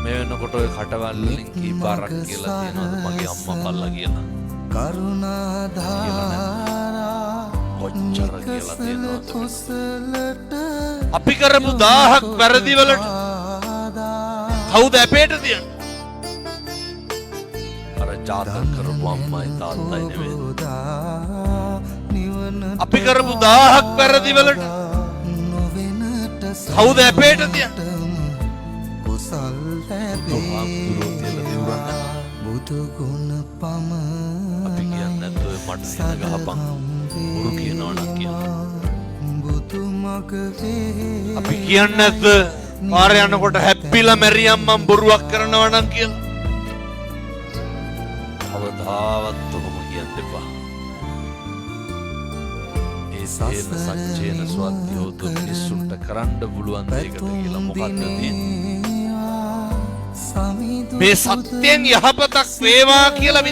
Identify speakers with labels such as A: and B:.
A: මේ වෙනකොට ඔය කටවල් වලින් කී පාරක් කියලා තියෙනවද මගේ අම්මා පල්ලා කියලා.
B: කරුණාධාරා
A: කොච්චර කියලා තියෙනවද. අපි කරපු 1000ක් වැරදි වලට කවුද අපේට තියන්නේ? අර ජාතක කරපු අම්මයි තාත්තයි නෙවෙයි. අපි කරපු 1000ක් වැරදි වලට කවුද අපේට තියන්නේ?
B: කුසල් බුදු ගුණ පමණ
A: අපි කියන්නේ නැද්ද ඔය මට සින ගහපන් බුරු කියනවනම් කියලා.
B: බුදු මග වේ
A: අපි කියන්නේ නැද්ද පාරේ යනකොට හැප්පිලා මැරියම් මම බොරුවක් කරනවා නම් කියලා. කවදාවත් ඔහොම කියන්න එපා. ඒ සේන සච්චේන ස්වද්‍යෝතු මිනිසුන්ට කරන්න පුළුවන් දෙයකට කියලා මොකක්ද තියෙන්නේ? මේ සත්‍යයෙන් යහපතක් වේවා කියලා